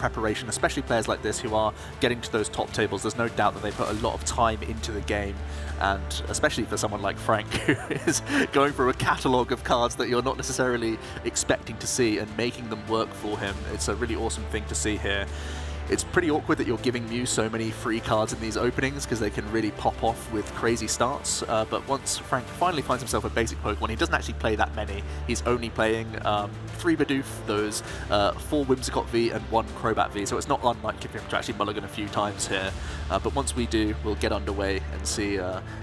preparation, especially players like this who are getting to those top tables. There's no doubt that they put a lot of time into the game, and especially for someone like Frank, who is going through a catalogue of cards that you're not necessarily expecting to see and making them work for him. It's a really awesome thing to see here. It's pretty awkward that you're giving Mew so many free cards in these openings because they can really pop off with crazy starts. But once Frank finally finds himself a basic Pokemon, he doesn't actually play that many. He's only playing 3 Bidoof, those 4 Whimsicott V and 1 Crobat V, so it's not unlike him to actually mulligan a few times here. But once we do, we'll get underway and see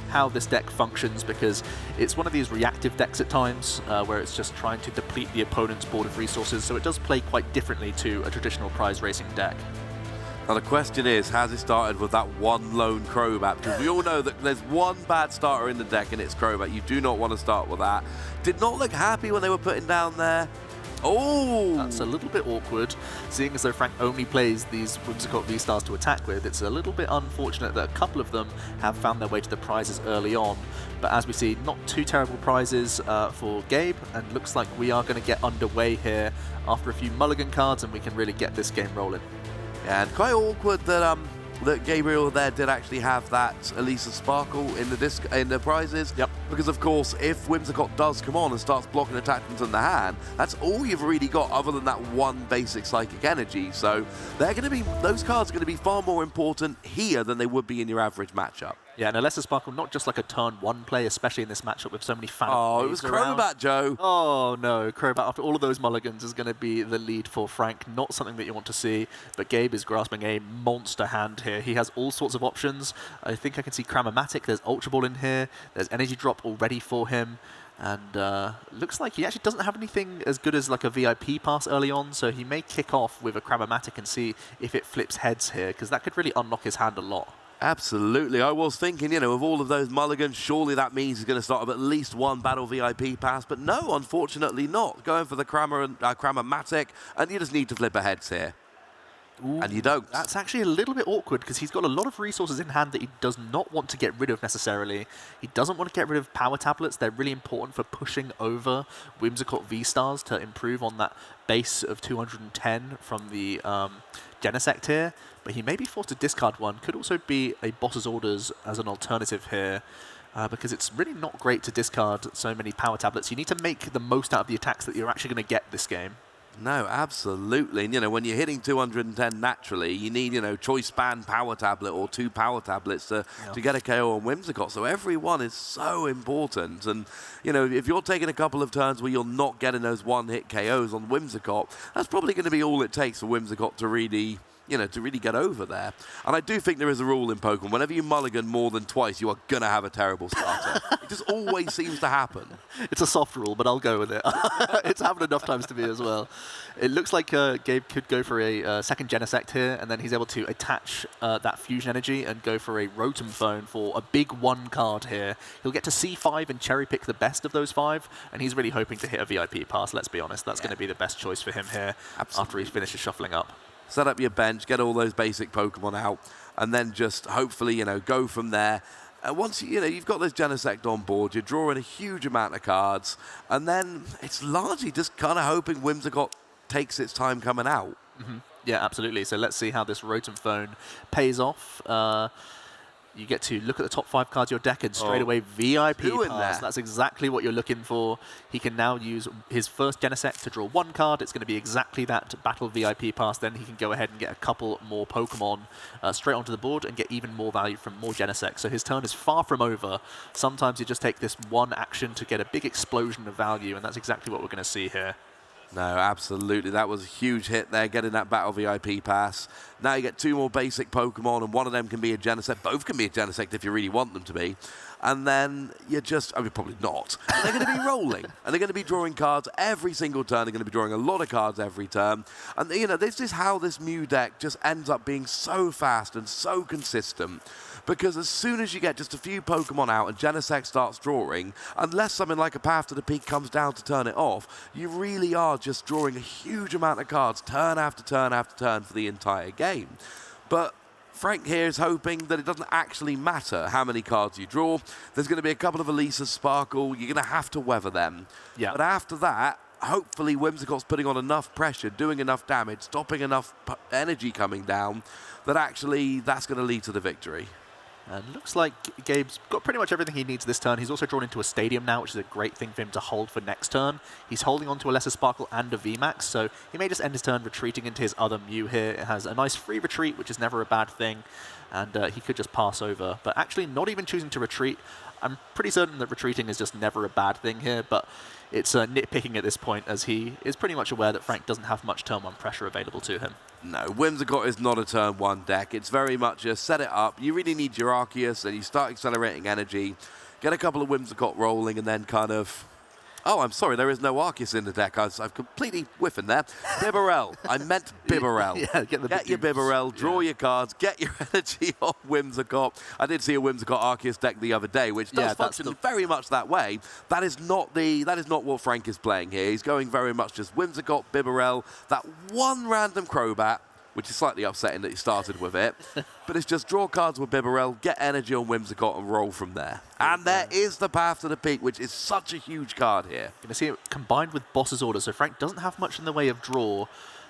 how this deck functions, because it's one of these reactive decks at times where it's just trying to deplete the opponent's board of resources, so it does play quite differently to a traditional prize racing deck. Now the question is, has it started with that one lone Crobat? Because we all know that there's one bad starter in the deck and it's Crobat. You do not want to start with that. Did not look happy when they were putting down there. Oh! That's a little bit awkward, seeing as though Frank only plays these Whimsicott V-Stars to attack with. It's a little bit unfortunate that a couple of them have found their way to the prizes early on. But as we see, not too terrible prizes for Gabe, and looks like we are going to get underway here after a few mulligan cards, and we can really get this game rolling. Yeah, and quite awkward that that Gabriel there did actually have that Elisa Sparkle in the prizes. Yep. Because of course, if Whimsicott does come on and starts blocking attachments in the hand, that's all you've really got other than that one basic Psychic Energy. So those cards are going to be far more important here than they would be in your average matchup. Yeah, and Alessa Sparkle, not just like a turn 1 play, especially in this matchup with so many Phantom Oh, it was Crobat, Joe. Oh no, Crobat after all of those mulligans is going to be the lead for Frank. Not something that you want to see, but Gabe is grasping a monster hand here. He has all sorts of options. I think I can see Cramomatic, there's Ultra Ball in here, there's Energy Drop already for him. And looks like he actually doesn't have anything as good as like a VIP pass early on, so he may kick off with a Cramomatic and see if it flips heads here, because that could really unlock his hand a lot. Absolutely. I was thinking, you know, of all of those mulligans, surely that means he's going to start with at least one Battle VIP pass. But no, unfortunately not. Going for the Cramomatic, and you just need to flip a heads here. Ooh, and you don't. That's actually a little bit awkward because he's got a lot of resources in hand that he does not want to get rid of necessarily. He doesn't want to get rid of power tablets. They're really important for pushing over Whimsicott V-Stars to improve on that base of 210 from the Genesect here. But he may be forced to discard one. Could also be a Boss's Orders as an alternative here. Because it's really not great to discard so many power tablets. You need to make the most out of the attacks that you're actually going to get this game. No, absolutely. And, you know, when you're hitting 210 naturally, you need, you know, Choice Band Power Tablet or 2 Power Tablets to get a KO on Whimsicott. So every one is so important. And, you know, if you're taking a couple of turns where you're not getting those one-hit KOs on Whimsicott, that's probably going to be all it takes for Whimsicott to really, you know, to really get over there. And I do think there is a rule in Pokemon. Whenever you mulligan more than twice, you are going to have a terrible starter. It just always seems to happen. It's a soft rule, but I'll go with it. It's happened enough times to me as well. It looks like Gabe could go for a second Genesect here, and then he's able to attach that Fusion Energy and go for a Rotom Phone for a big 1 card here. He'll get to C5 and cherry pick the best of those 5, and he's really hoping to hit a VIP pass, let's be honest. That's going to be the best choice for him here. Absolutely. After he finishes shuffling up. Set up your bench, get all those basic Pokemon out, and then just hopefully, you know, go from there. Once you know you've got this Genesect on board, you're drawing a huge amount of cards, and then it's largely just kind of hoping Whimsicott takes its time coming out. Mm-hmm. Yeah, absolutely. So let's see how this Rotom Phone pays off. You get to look at the top 5 cards of your deck and straight away VIP pass. That's exactly what you're looking for. He can now use his first Genesect to draw 1 card. It's going to be exactly that Battle VIP pass. Then he can go ahead and get a couple more Pokemon straight onto the board and get even more value from more Genesect. So his turn is far from over. Sometimes you just take this one action to get a big explosion of value, and that's exactly what we're going to see here. No, absolutely. That was a huge hit there, getting that Battle VIP pass. Now you get 2 more basic Pokemon, and one of them can be a Genesect. Both can be a Genesect if you really want them to be. And then you're just, I mean, probably not. They're going to be rolling, and they're going to be drawing cards every single turn. They're going to be drawing a lot of cards every turn. And, you know, this is how this Mew deck just ends up being so fast and so consistent. Because as soon as you get just a few Pokemon out and Genesect starts drawing, unless something like a Path to the Peak comes down to turn it off, you really are just drawing a huge amount of cards turn after turn after turn for the entire game. But Frank here is hoping that it doesn't actually matter how many cards you draw. There's going to be a couple of Elisa Sparkle. You're going to have to weather them. Yeah. But after that, hopefully Whimsicott's putting on enough pressure, doing enough damage, stopping enough energy coming down, that actually that's going to lead to the victory. And looks like Gabe's got pretty much everything he needs this turn. He's also drawn into a stadium now, which is a great thing for him to hold for next turn. He's holding on to a Lesser Sparkle and a VMAX, so he may just end his turn retreating into his other Mew here. It has a nice free retreat, which is never a bad thing, and he could just pass over. But actually, not even choosing to retreat, I'm pretty certain that retreating is just never a bad thing here, but it's nitpicking at this point, as he is pretty much aware that Frank doesn't have much turn 1 pressure available to him. No, Whimsicott is not a turn 1 deck. It's very much just set it up. You really need your Arceus, and you start accelerating energy, get a couple of Whimsicott rolling, and then kind of... Oh, I'm sorry, there is no Arceus in the deck. I've completely whiffing there. Bibarel. I meant Bibarel. Yeah, get your Bibarel, draw your cards, get your energy off Whimsicott. I did see a Whimsicott Arceus deck the other day, which does function very much that way. That is not what Frank is playing here. He's going very much just Whimsicott, Bibarel, that one random Crobat, which is slightly upsetting that he started with it. But it's just draw cards with Bibarel, get energy on Whimsicott, and roll from there. And there is the Path to the Peak, which is such a huge card here. Going to see it combined with Boss's Order, so Frank doesn't have much in the way of draw.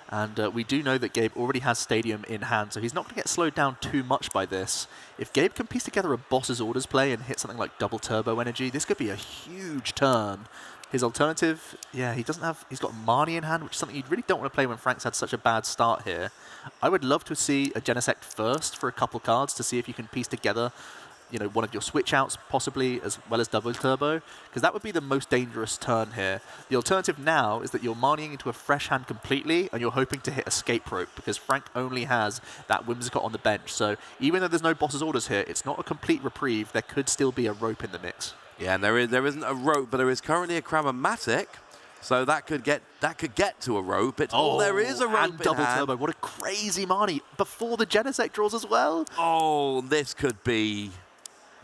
And we do know that Gabe already has Stadium in hand, so he's not going to get slowed down too much by this. If Gabe can piece together a Boss's Orders play and hit something like double Turbo Energy, this could be a huge turn. His alternative, yeah, he's got Marnie in hand, which is something you really don't want to play when Frank's had such a bad start here. I would love to see a Genesect first for a couple cards to see if you can piece together, you know, one of your switch outs possibly, as well as double turbo, because that would be the most dangerous turn here. The alternative now is that you're Marnieing into a fresh hand completely, and you're hoping to hit Escape Rope, because Frank only has that Whimsicott on the bench. So even though there's no Boss's Orders here, it's not a complete reprieve. There could still be a rope in the mix. Yeah, and there isn't a rope, but there is currently a Cramomatic, so that could get to a rope. There is a rope and double turbo. What a crazy Marnie before the Genesect draws as well. Oh, this could be.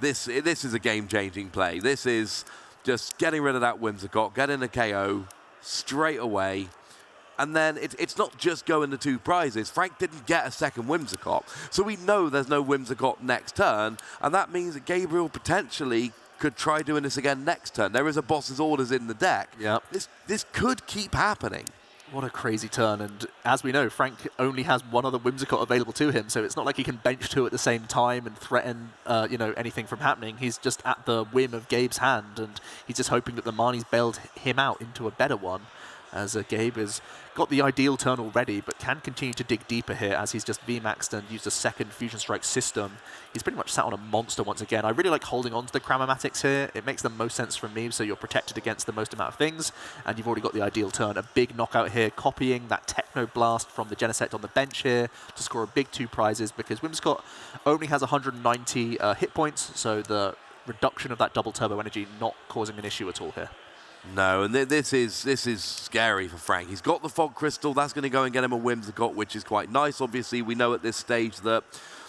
This is a game-changing play. This is just getting rid of that Whimsicott, getting a KO straight away. And then it's not just going to 2 prizes. Frank didn't get a second Whimsicott, so we know there's no Whimsicott next turn, and that means that Gabriel potentially could try doing this again next turn. There is a Boss's Orders in the deck. Yep. This could keep happening. What a crazy turn, and as we know, Frank only has one other Whimsicott available to him, so it's not like he can bench 2 at the same time and threaten anything from happening. He's just at the whim of Gabe's hand, and he's just hoping that the Marnie's bailed him out into a better one, as Gabe has got the ideal turn already, but can continue to dig deeper here as he's just VMAXed and used a second Fusion Strike system. He's pretty much sat on a monster once again. I really like holding on to the Cramomatics here. It makes the most sense for me, so you're protected against the most amount of things, and you've already got the ideal turn. A big knockout here, copying that Techno Blast from the Genesect on the bench here to score a big 2 prizes, because Whimsicott only has 190 hit points, so the reduction of that double turbo energy not causing an issue at all here. No, and this is scary for Frank. He's got the Fog Crystal. That's going to go and get him a Whimsicott, which is quite nice. Obviously, we know at this stage that,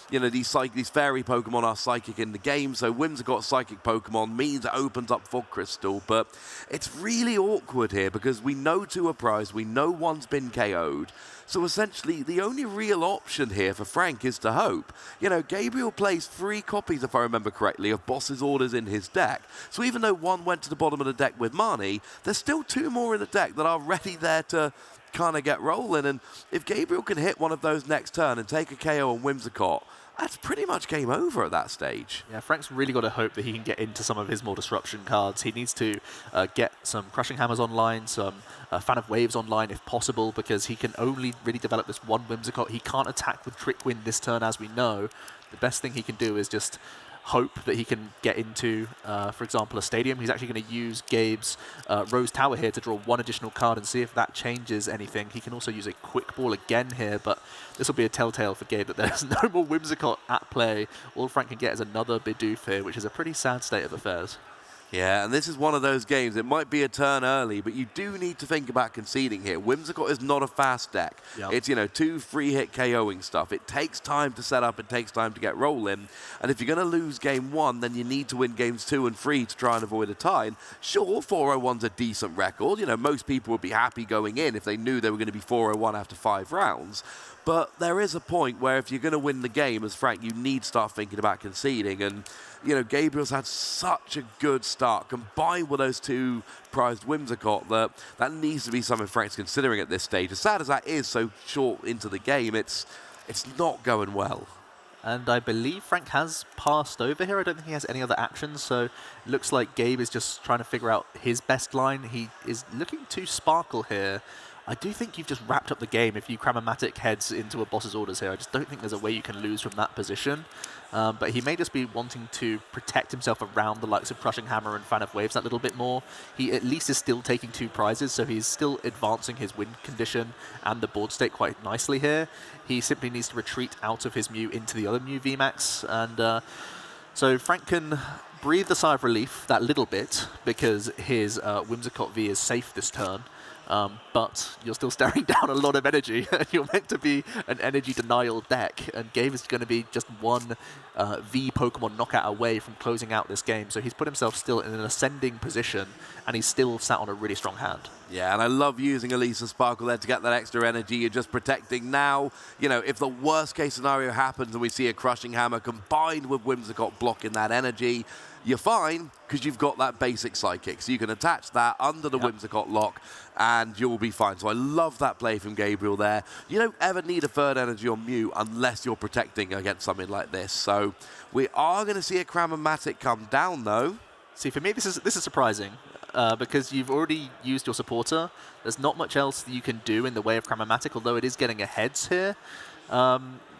you know, these fairy Pokemon are psychic in the game, so Whimsicott psychic Pokemon means it opens up Fog Crystal, but it's really awkward here because we know 2 are prized, we know 1's been KO'd, so essentially the only real option here for Frank is to hope. You know, Gabriel plays 3 copies, if I remember correctly, of Boss's Orders in his deck, so even though 1 went to the bottom of the deck with Marnie, there's still 2 more in the deck that are ready there to kind of get rolling, and if Gabriel can hit one of those next turn and take a KO on Whimsicott, that's pretty much game over at that stage. Yeah, Frank's really got to hope that he can get into some of his more disruption cards. He needs to get some Crushing Hammers online, some Fan of Waves online if possible, because he can only really develop this one Whimsicott. He can't attack with Trick Wind this turn, as we know. The best thing he can do is just hope that he can get into, for example, a stadium. He's actually going to use Gabe's Rose Tower here to draw 1 additional card and see if that changes anything. He can also use a Quick Ball again here, but this will be a telltale for Gabe that there's no more Whimsicott at play. All Frank can get is another Bidoof here, which is a pretty sad state of affairs. Yeah, and this is one of those games. It might be a turn early, but you do need to think about conceding here. Whimsicott is not a fast deck. Yep. It's, 2 free-hit KOing stuff. It takes time to set up. It takes time to get rolling. And if you're going to lose game 1, then you need to win games 2 and 3 to try and avoid a tie. And sure, 401's a decent record. Most people would be happy going in if they knew they were going to be 401 after 5 rounds. But there is a point where if you're going to win the game as Frank, you need to start thinking about conceding. And, you know, Gabriel's had such a good start, combined with those two prized Whimsicott, that needs to be something Frank's considering at this stage. As sad as that is so short into the game, it's not going well. And I believe Frank has passed over here. I don't think he has any other actions, so it looks like Gabe is just trying to figure out his best line. He is looking to sparkle here. I do think you've just wrapped up the game if you Cram-O-Matic heads into a boss's orders here. I just don't think there's a way you can lose from that position. But he may just be wanting to protect himself around the likes of Crushing Hammer and Fan of Waves that little bit more. He at least is still taking 2 prizes, so he's still advancing his win condition and the board state quite nicely here. He simply needs to retreat out of his Mew into the other Mew VMAX. And so Frank can breathe a sigh of relief that little bit because his Whimsicott V is safe this turn. But you're still staring down a lot of energy, and you're meant to be an energy denial deck, and Gabe is going to be just one V Pokemon knockout away from closing out this game, so he's put himself still in an ascending position, and he's still sat on a really strong hand. Yeah, and I love using Elisa Sparkle there to get that extra energy. You're just protecting now. You know, if the worst case scenario happens and we see a Crushing Hammer combined with Whimsicott blocking that energy, you're fine because you've got that basic Psychic. So you can attach that under the Whimsicott lock and you'll be fine. So I love that play from Gabriel there. You don't ever need a third energy on Mew unless you're protecting against something like this. So we are going to see a Cram-O-Matic come down though. See, for me, this is surprising because you've already used your supporter. There's not much else that you can do in the way of Cram-O-Matic, although it is getting a heads here.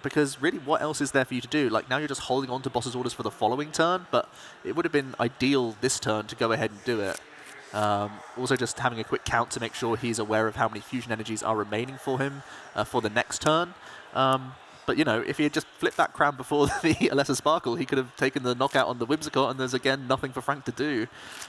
Because really, what else is there for you to do? Like, now you're just holding on to boss's orders for the following turn, but it would have been ideal this turn to go ahead and do it. Also just having a quick count to make sure he's aware of how many fusion energies are remaining for him for the next turn. But, you know, if he had just flipped that Cram before the Alessa Sparkle, he could have taken the knockout on the Whimsicott, and there's, again, nothing for Frank to do.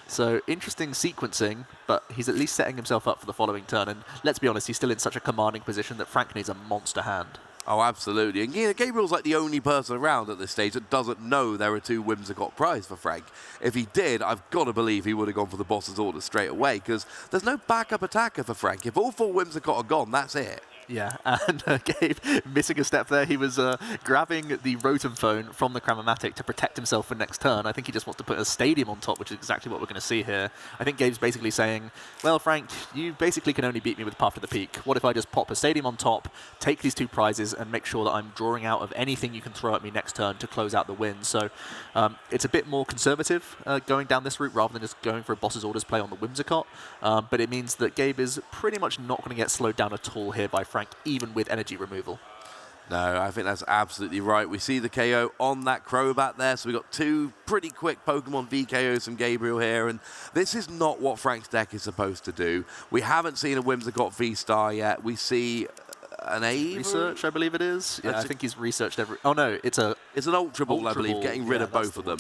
So, interesting sequencing, but he's at least setting himself up for the following turn. And let's be honest, he's still in such a commanding position that Frank needs a monster hand. Oh, absolutely. And Gabriel's like the only person around at this stage that doesn't know there are 2 Whimsicott prize for Frank. If he did, I've got to believe he would have gone for the boss's order straight away, because there's no backup attacker for Frank. If all 4 Whimsicott are gone, that's it. Yeah, and Gabe missing a step there. He was grabbing the Rotom Phone from the Cram-O-Matic to protect himself for next turn. I think he just wants to put a Stadium on top, which is exactly what we're going to see here. I think Gabe's basically saying, well, Frank, you basically can only beat me with Path to the Peak. What if I just pop a Stadium on top, take these 2 prizes, and make sure that I'm drawing out of anything you can throw at me next turn to close out the win? So it's a bit more conservative going down this route rather than just going for a boss's orders play on the Whimsicott. But it means that Gabe is pretty much not going to get slowed down at all here by Frank, even with energy removal. No, I think that's absolutely right. We see the KO on that Crobat there, so we've got 2 pretty quick Pokemon VKOs from Gabriel here, and this is not what Frank's deck is supposed to do. We haven't seen a Whimsicott V-Star yet. We see an A research, I believe it is. Yeah, I think he's researched every... Oh, no, it's an Ultra Ball, I believe, getting rid of both of them.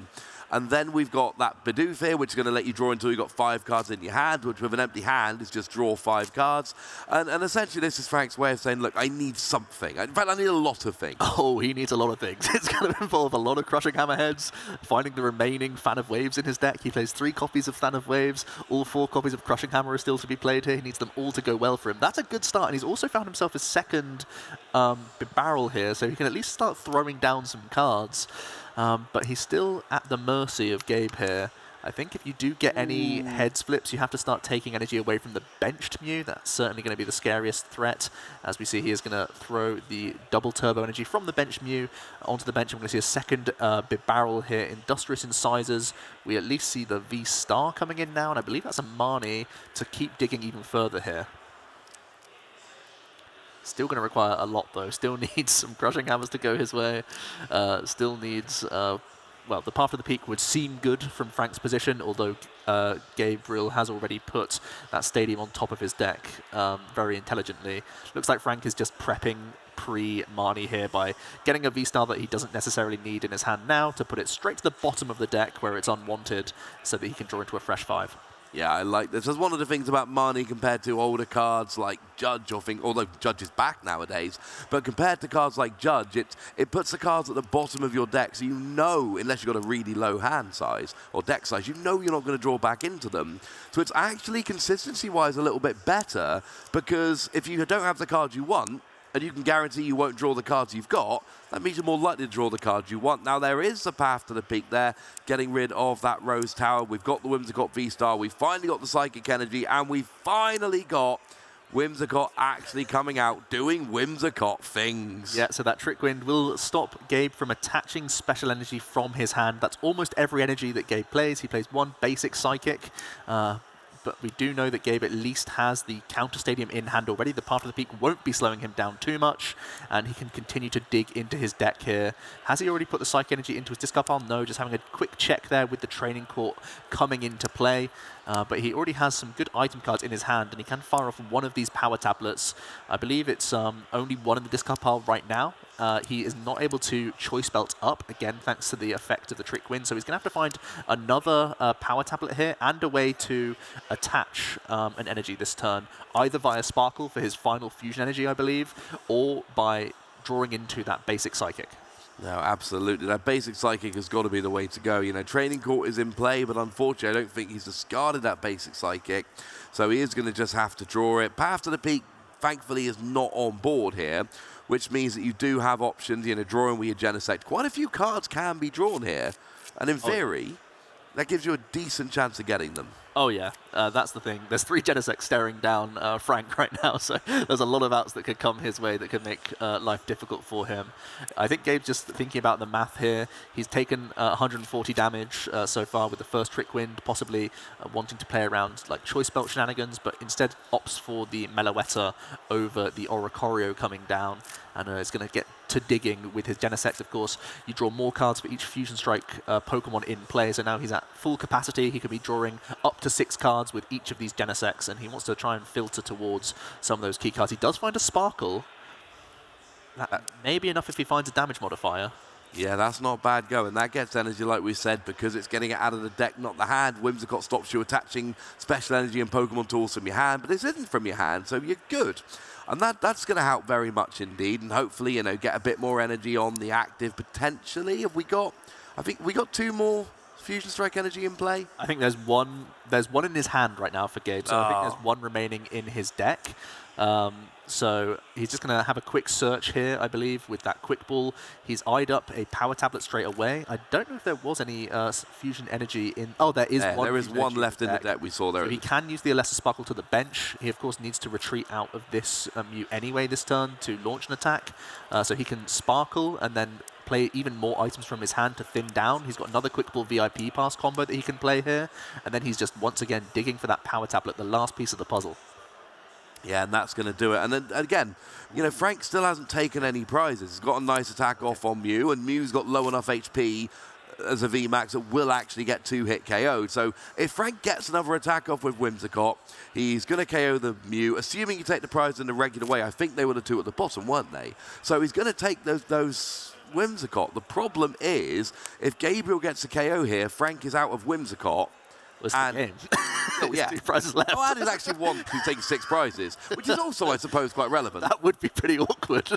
And then we've got that Bidoof here, which is going to let you draw until you've got 5 cards in your hand, which with an empty hand is just draw 5 cards. And essentially this is Frank's way of saying, look, I need something. In fact, I need a lot of things. Oh, he needs a lot of things. It's going to involve a lot of Crushing Hammerheads, finding the remaining Fan of Waves in his deck. He plays 3 copies of Fan of Waves. All 4 copies of Crushing Hammer are still to be played here. He needs them all to go well for him. That's a good start. And he's also found himself a second barrel here, so he can at least start throwing down some cards. But he's still at the mercy of Gabe here. I think if you do get any heads flips, you have to start taking energy away from the benched Mew. That's certainly going to be the scariest threat. As we see, he is going to throw the double turbo energy from the bench Mew onto the bench. I'm going to see a second big barrel here. Industrious Incisors. We at least see the V-Star coming in now, and I believe that's a Marnie to keep digging even further here. Still going to require a lot, though. Still needs some Crushing Hammers to go his way. Still needs... well, the Path to the Peak would seem good from Frank's position, although Gabriel has already put that Stadium on top of his deck very intelligently. Looks like Frank is just prepping pre-Marnie here by getting a V-Star that he doesn't necessarily need in his hand now to put it straight to the bottom of the deck where it's unwanted so that he can draw into a fresh 5. Yeah, I like this. That's one of the things about Marnie compared to older cards like Judge, although Judge is back nowadays, but compared to cards like Judge, it puts the cards at the bottom of your deck, so you know, unless you've got a really low hand size or deck size, you know you're not going to draw back into them. So it's actually consistency-wise a little bit better, because if you don't have the cards you want, and you can guarantee you won't draw the cards you've got, that means you're more likely to draw the cards you want. Now, there is a path to the peak there, getting rid of that Rose Tower. We've got the Whimsicott V-Star, we've finally got the Psychic Energy, and we've finally got Whimsicott actually coming out, doing Whimsicott things. Yeah, so that Trick Wind will stop Gabe from attaching special energy from his hand. That's almost every energy that Gabe plays. He plays one basic Psychic, but we do know that Gabe at least has the Counter Stadium in hand already. The Path of the Peak won't be slowing him down too much, and he can continue to dig into his deck here. Has he already put the Psychic Energy into his discard pile? No, just having a quick check there with the Training Court coming into play. But he already has some good item cards in his hand, and he can fire off one of these power tablets. I believe it's only one in the discard pile right now. He is not able to choice belt up, again, thanks to the effect of the Trick Wind. So he's going to have to find another power tablet here and a way to attach an energy this turn, either via Sparkle for his final fusion energy, I believe, or by drawing into that basic Psychic. No, absolutely. That basic Psychic has got to be the way to go. You know, Training Court is in play, but unfortunately, I don't think he's discarded that basic Psychic. So he is going to just have to draw it. Path to the Peak, thankfully, is not on board here, which means that you do have options, you know, drawing with your Genesect. Quite a few cards can be drawn here, and in theory, that gives you a decent chance of getting them. Oh yeah, that's the thing. There's 3 Genesects staring down Frank right now, so there's a lot of outs that could come his way that could make life difficult for him. I think Gabe's just thinking about the math here. He's taken 140 damage so far with the first Trick Wind, possibly wanting to play around like Choice Belt shenanigans, but instead opts for the Meloetta over the Oricorio coming down, and is going to get to digging with his Genesect. Of course, you draw more cards for each Fusion Strike Pokemon in play, so now he's at full capacity. He could be drawing up to 6 cards with each of these Genesects, and he wants to try and filter towards some of those key cards. He does find a Sparkle. That may be enough if he finds a damage modifier. Yeah, that's not bad going. That gets energy, like we said, because it's getting it out of the deck, not the hand. Whimsicott stops you attaching special energy and Pokemon tools from your hand, but this isn't from your hand, so you're good. And that's going to help very much indeed, and hopefully, you know, get a bit more energy on the active potentially. Have we got? I think we got 2 more Fusion Strike energy in play. I think there's one in his hand right now for Gabe, so I think there's 1 remaining in his deck. So he's just going to have a quick search here, I believe, with that Quick Ball. He's eyed up a power tablet straight away. I don't know if there was any fusion energy in... Oh, there is one. There is one left in the deck we saw there. So he can use the Alessa Sparkle to the bench. He, of course, needs to retreat out of this Mew anyway this turn to launch an attack. So he can Sparkle and then play even more items from his hand to thin down. He's got another Quick Ball VIP pass combo that he can play here. And then he's just once again digging for that power tablet, the last piece of the puzzle. Yeah, and that's going to do it. And then, again, you know, Frank still hasn't taken any prizes. He's got a nice attack off on Mew, and Mew's got low enough HP as a VMAX that will actually get 2-hit KO'd. So if Frank gets another attack off with Whimsicott, he's going to KO the Mew, assuming you take the prize in the regular way. I think they were the 2 at the bottom, weren't they? So he's going to take those Whimsicott. The problem is, if Gabriel gets a KO here, Frank is out of Whimsicott. And game. Yeah. 2 prizes left. Oh, and there's actually 1 who takes 6 prizes, which is also, I suppose, quite relevant. That would be pretty awkward.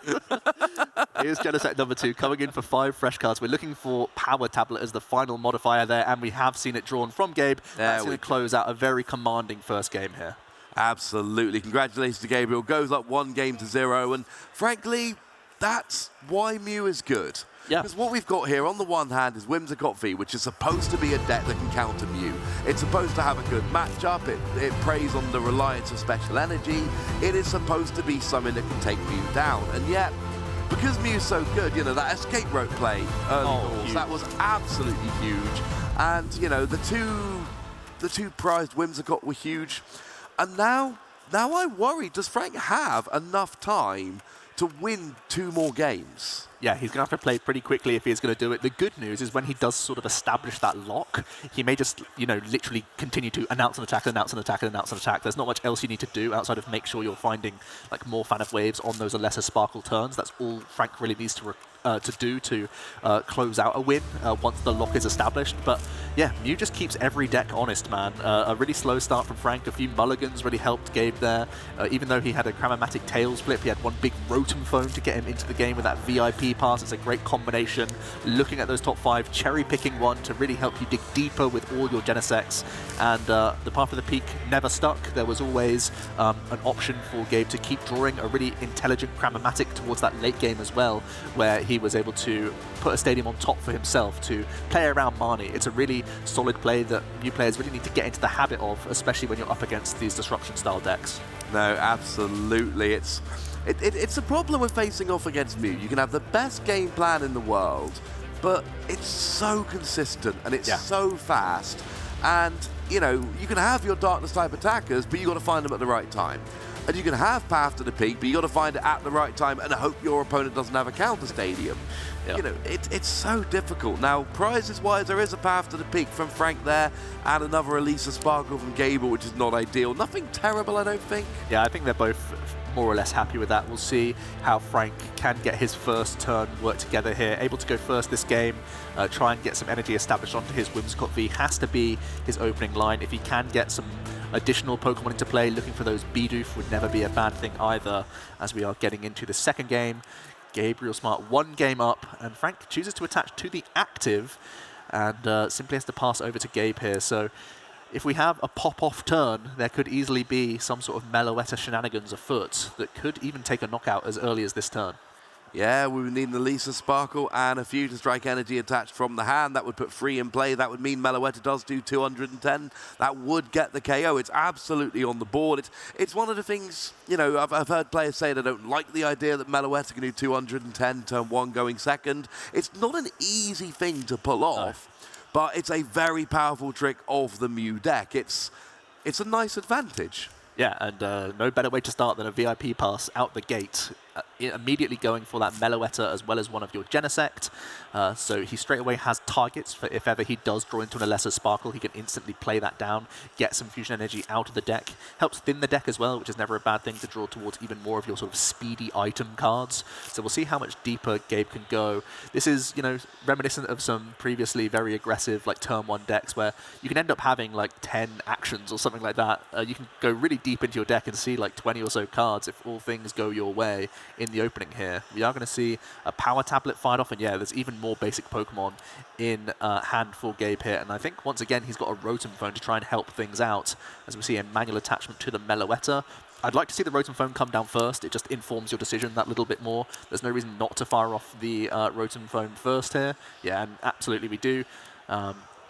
Here's Genesect number 2 coming in for 5 fresh cards. We're looking for Power Tablet as the final modifier there, and we have seen it drawn from Gabe. That's going to close out a very commanding first game here. Absolutely. Congratulations to Gabriel. Goes up 1 game to 0, and frankly, that's why Mew is good. Yeah. Because what we've got here on the one hand is Whimsicott V, which is supposed to be a deck that can counter Mew. It's supposed to have a good matchup. It preys on the reliance of special energy. It is supposed to be something that can take Mew down. And yet, because Mew's so good, you know, that escape rope play early doors, that was absolutely huge. And, you know, the two prized Whimsicott were huge. And now I worry, does Frank have enough time to win 2 more games? Yeah, he's going to have to play pretty quickly if he's going to do it. The good news is when he does sort of establish that lock, he may just, you know, literally continue to announce an attack, announce an attack, announce an attack. There's not much else you need to do outside of make sure you're finding like more Fan of Waves on those Alessa Sparkle turns. That's all Frank really needs to do to close out a win once the lock is established. But yeah, Mew just keeps every deck honest, man. A really slow start from Frank. A few mulligans really helped Gabe there. Even though he had a Cramomatic Tails flip, he had 1 big Rotom Phone to get him into the game with that VIP VIP pass. It's a great combination. Looking at those top 5, cherry-picking one to really help you dig deeper with all your Genesects. And the Path of the Peak never stuck. There was always an option for Gabe to keep drawing a really intelligent Cram-O-Matic towards that late game as well, where he was able to put a stadium on top for himself to play around Marnie. It's a really solid play that new players really need to get into the habit of, especially when you're up against these Destruction-style decks. No, absolutely. It's a problem with facing off against Mew. You can have the best game plan in the world, but it's so consistent and it's so fast. And, you know, you can have your Darkness type attackers, but you got to find them at the right time. And you can have Path to the Peak, but you got to find it at the right time and hope your opponent doesn't have a counter stadium. You know, it's so difficult. Now, prizes-wise, there is a Path to the Peak from Frank there, and another Elisa Sparkle from Gabriel, which is not ideal. Nothing terrible, I don't think. Yeah, I think they're both more or less happy with that. We'll see how Frank can get his first turn work together here. Able to go first this game, try and get some energy established onto his Whimsicott V. Has to be his opening line. If he can get some additional Pokemon into play, looking for those Bidoof would never be a bad thing either, as we are getting into the second game. Gabriel Smart 1 game up, and Frank chooses to attach to the active and simply has to pass over to Gabe here. So if we have a pop-off turn, there could easily be some sort of Meloetta shenanigans afoot that could even take a knockout as early as this turn. Yeah, we would need an Elisa Sparkle and a Fusion Strike Energy attached from the hand. That would put 3 in play. That would mean Meloetta does do 210. That would get the KO. It's absolutely on the board. It's one of the things, you know, I've heard players say they don't like the idea that Meloetta can do 210, turn 1 going second. It's not an easy thing to pull off, but it's a very powerful trick of the Mew deck. It's a nice advantage. Yeah, and no better way to start than a VIP pass out the gate. Immediately going for that Meloetta as well as one of your Genesect. So he straight away has targets for if ever he does draw into an Lesser Sparkle, he can instantly play that down, get some Fusion Energy out of the deck. Helps thin the deck as well, which is never a bad thing to draw towards even more of your sort of speedy item cards. So we'll see how much deeper Gabe can go. This is, you know, reminiscent of some previously very aggressive like turn 1 decks where you can end up having like 10 actions or something like that. You can go really deep into your deck and see like 20 or so cards if all things go your way in the opening here. We are going to see a Power Tablet fired off, and yeah, there's even more basic Pokemon in hand for Gabe here, and I think once again he's got a Rotom Phone to try and help things out, as we see a manual attachment to the Meloetta. I'd like to see the Rotom Phone come down first. It just informs your decision that little bit more. There's no reason not to fire off the Rotom Phone first here. Yeah, and absolutely we do.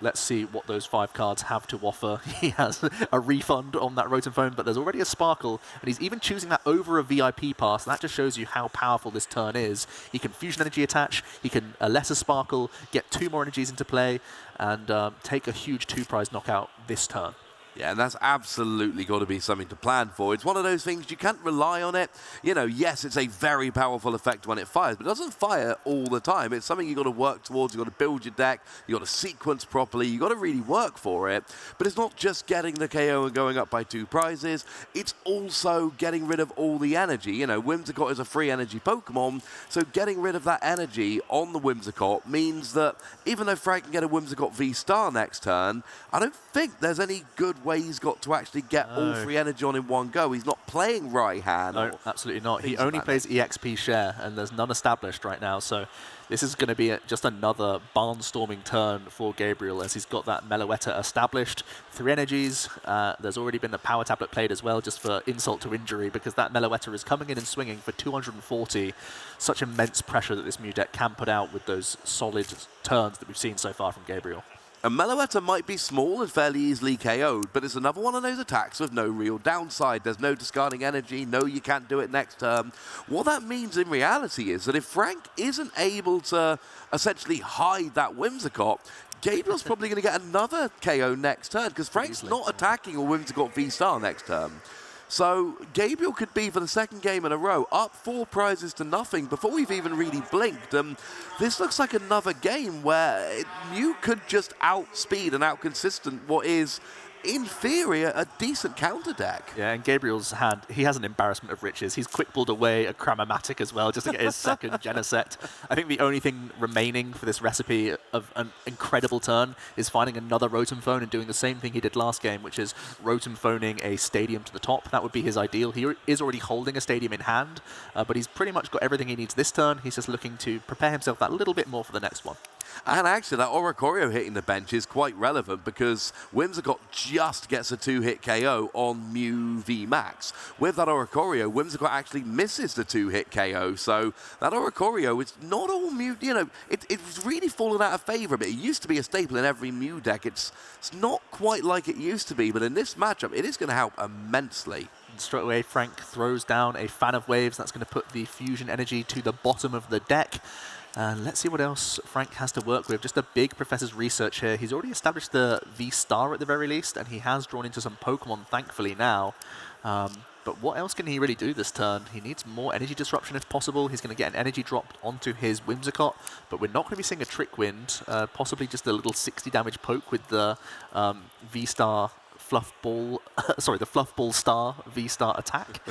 Let's see what those 5 cards have to offer. He has a refund on that Rotom Phone, but there's already a Sparkle, and he's even choosing that over a VIP pass. That just shows you how powerful this turn is. He can Fusion Energy attach, he can Lesser Sparkle, get 2 more energies into play, and take a huge 2-prize knockout this turn. Yeah, and that's absolutely got to be something to plan for. It's one of those things, you can't rely on it. You know, yes, it's a very powerful effect when it fires, but it doesn't fire all the time. It's something you've got to work towards. You've got to build your deck. You've got to sequence properly. You've got to really work for it. But it's not just getting the KO and going up by 2 prizes. It's also getting rid of all the energy. You know, Whimsicott is a free energy Pokemon, so getting rid of that energy on the Whimsicott means that even though Frank can get a Whimsicott V-Star next turn, I don't think there's any good way he's got to actually get all 3 energy on in one go. He's not playing right hand. No, absolutely not. He only plays EXP share, and there's none established right now, so this is going to be just another barnstorming turn for Gabriel, as he's got that Meloetta established. 3 energies. There's already been a Power Tablet played as well, just for insult to injury, because that Meloetta is coming in and swinging for 240. Such immense pressure that this Mew deck can put out with those solid turns that we've seen so far from Gabriel. A Meloetta might be small and fairly easily KO'd, but it's another one of those attacks with no real downside. There's no discarding energy, no you can't do it next turn. What that means in reality is that if Frank isn't able to essentially hide that Whimsicott, Gabriel's probably going to get another KO next turn, because Frank's not attacking a Whimsicott V-Star next turn. So Gabriel could be, for the second game in a row, up 4 prizes to nothing before we've even really blinked. This looks like another game where Mew could just outspeed and outconsistent what is in theory, a decent counter deck. Yeah, and Gabriel's hand, he has an embarrassment of riches. He's quick-balled away a Cramomatic as well, just to get his second Genesect. I think the only thing remaining for this recipe of an incredible turn is finding another Rotom Phone and doing the same thing he did last game, which is Rotom Phoning a Stadium to the top. That would be his ideal. He is already holding a Stadium in hand, but he's pretty much got everything he needs this turn. He's just looking to prepare himself that little bit more for the next one. And actually, that Oricorio hitting the bench is quite relevant because Whimsicott just gets a 2-hit KO on Mew V Max. With that Oricorio, Whimsicott actually misses the 2-hit KO. So that Oricorio, it's not all Mew, you know, it's really fallen out of favor. But it used to be a staple in every Mew deck. It's not quite like it used to be, but in this matchup, it is going to help immensely. Straight away, Frank throws down a Fan of Waves. That's going to put the Fusion Energy to the bottom of the deck. Let's see what else Frank has to work with. Just a big Professor's Research here. He's already established the V-Star at the very least, and he has drawn into some Pokemon, thankfully, now. But what else can he really do this turn? He needs more energy disruption if possible. He's going to get an energy dropped onto his Whimsicott, but we're not going to be seeing a Trick Wind. Possibly just a little 60 damage poke with the V-Star Fluff Ball, sorry, the Fluff Ball Star V-Star attack,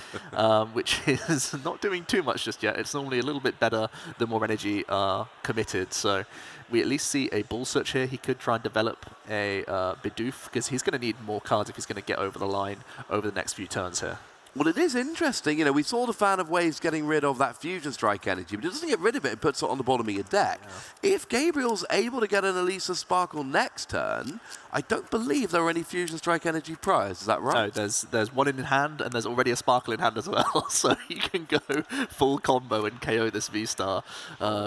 which is not doing too much just yet. It's normally a little bit better the more energy are committed. So we at least see a Bull Search here. He could try and develop a Bidoof, because he's going to need more cards if he's going to get over the line over the next few turns here. Well, it is interesting. You know, we saw the Fan of Waves getting rid of that Fusion Strike energy, but it doesn't get rid of it and puts it on the bottom of your deck. Yeah. If Gabriel's able to get an Elisa Sparkle next turn, I don't believe there are any Fusion Strike energy prior. Is that right? No, there's one in hand, and there's already a Sparkle in hand as well. So you can go full combo and KO this V-Star.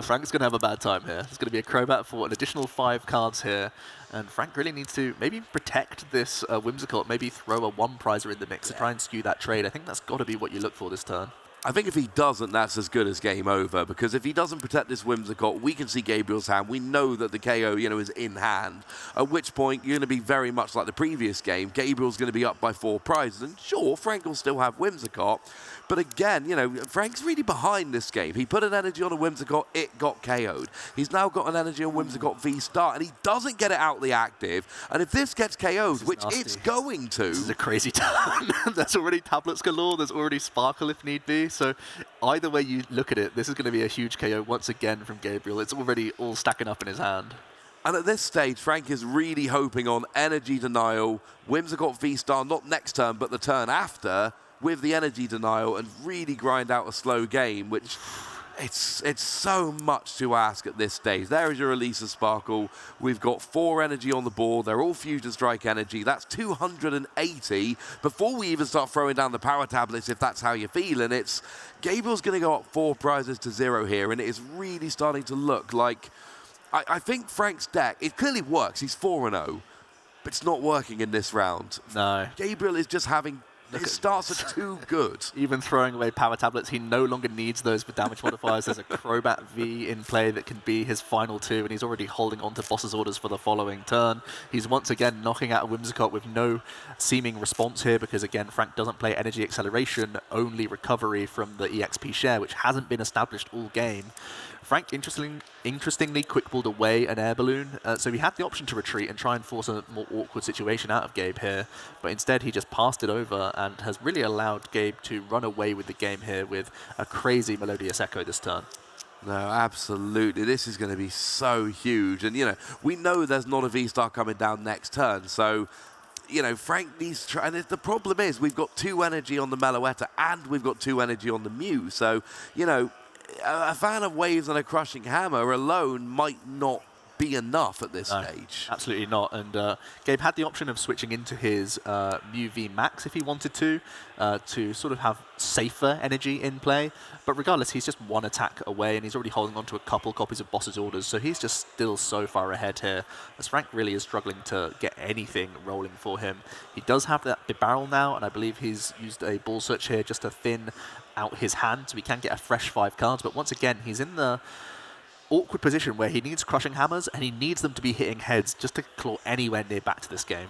Frank's going to have a bad time here. There's going to be a Crobat for an additional 5 cards here. And Frank really needs to maybe protect this Whimsicott, maybe throw a 1-prizer in the mix to try and skew that trade. I think that's got to be what you look for this turn. I think if he doesn't, that's as good as game over, because if he doesn't protect this Whimsicott, we can see Gabriel's hand. We know that the KO, you know, is in hand, at which point you're going to be very much like the previous game. Gabriel's going to be up by 4 prizes, and sure, Frank will still have Whimsicott, but again, you know, Frank's really behind this game. He put an energy on a Whimsicott, it got KO'd. He's now got an energy on Whimsicott V-Star, and he doesn't get it out the active, and if this gets KO'd, which nasty. It's going to... This is a crazy turn. There's already Tablets galore, there's already Sparkle if need be. So either way you look at it, this is going to be a huge KO once again from Gabriel. It's already all stacking up in his hand. And at this stage, Frank is really hoping on Energy Denial, Whimsicott V-Star, not next turn, but the turn after, with the Energy Denial, and really grind out a slow game, which... It's so much to ask at this stage. There is your Elisa Sparkle. We've got 4 energy on the board. They're all Fusion Strike energy. That's 280. Before we even start throwing down the power tablets, if that's how you're feeling, it's Gabriel's going to go up 4 prizes to 0 here, and it is really starting to look like... I think Frank's deck, it clearly works. He's 4-0, but it's not working in this round. No. Gabriel is just having... His starts are too good. Even throwing away power tablets, he no longer needs those for damage modifiers. There's a Crobat V in play that can be his final 2, and he's already holding on to Boss's orders for the following turn. He's once again knocking out a Whimsicott with no seeming response here, because again, Frank doesn't play Energy Acceleration, only Recovery from the EXP share, which hasn't been established all game. Frank, interestingly, quick-balled away an Air Balloon, so he had the option to retreat and try and force a more awkward situation out of Gabe here, but instead he just passed it over and has really allowed Gabe to run away with the game here with a crazy Melodious Echo this turn. No, absolutely. This is going to be so huge, and, you know, we know there's not a V-Star coming down next turn, so... You know, Frank needs to try, and the problem is we've got 2 energy on the Meloetta and we've got 2 energy on the Mew, so, you know, a Fan of Waves and a Crushing Hammer alone might not be enough at this stage. Absolutely not. And Gabe had the option of switching into his Mew V Max if he wanted to sort of have safer energy in play. But regardless, he's just 1 attack away, and he's already holding on to a couple copies of Boss's Orders, so he's just still so far ahead here, as Frank really is struggling to get anything rolling for him. He does have that barrel now, and I believe he's used a Ball Search here just to thin out his hand, so he can get a fresh 5 cards. But once again, he's in the awkward position where he needs Crushing Hammers, and he needs them to be hitting heads just to claw anywhere near back to this game.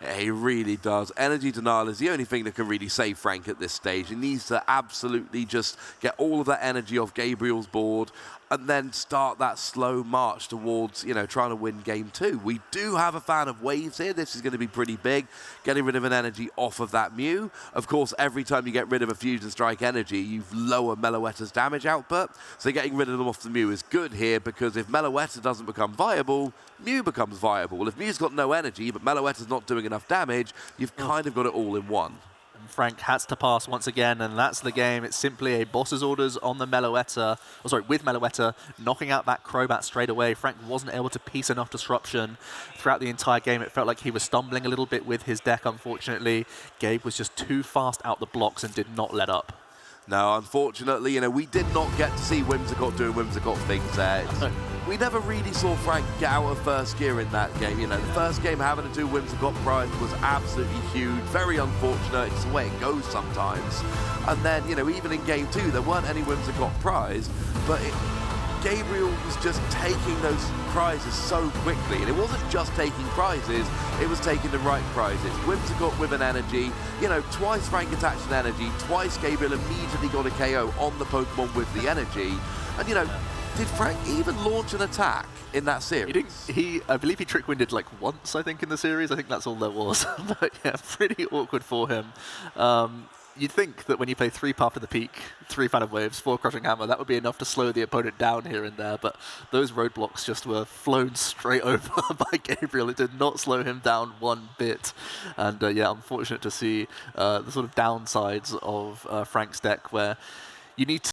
Yeah, he really does. Energy Denial is the only thing that can really save Frank at this stage. He needs to absolutely just get all of that energy off Gabriel's board. and then start that slow march towards, trying to win game 2. We do have a fan of waves here. This is going to be pretty big, getting rid of an energy off of that Mew. Of course, every time you get rid of a Fusion Strike energy, you lower Meloetta's damage output, so getting rid of them off the Mew is good here, because if Meloetta doesn't become viable, Mew becomes viable. Well, if Mew's got no energy, but Meloetta's not doing enough damage, you've kind of got it all in one. Frank has to pass once again, and that's the game. It's simply a boss's orders on the Meloetta, with Meloetta, knocking out that Crobat straight away. Frank wasn't able to piece enough disruption throughout the entire game. It felt like he was stumbling a little bit with his deck, unfortunately. Gabe was just too fast out the blocks and did not let up. No, unfortunately, we did not get to see Whimsicott doing Whimsicott things there. We never really saw Frank get out of first gear in that game. The first game having to do Whimsicott prize was absolutely huge, very unfortunate. It's the way it goes sometimes. And then, even in game 2, there weren't any Whimsicott prize, but Gabriel was just taking those prizes so quickly, and it wasn't just taking prizes, it was taking the right prizes. Whimsicott with an energy, twice Frank attached an energy, twice Gabriel immediately got a KO on the Pokemon with the energy, and did Frank even launch an attack in that series? I believe he trick-winded like once, I think, in the series. I think that's all there was. But yeah, pretty awkward for him. You'd think that when you play 3 Path to the Peak, 3 Fan of Waves, 4 Crushing Hammer, that would be enough to slow the opponent down here and there, but those roadblocks just were flown straight over by Gabriel. It did not slow him down one bit. And yeah, unfortunate to see the sort of downsides of Frank's deck, where you need to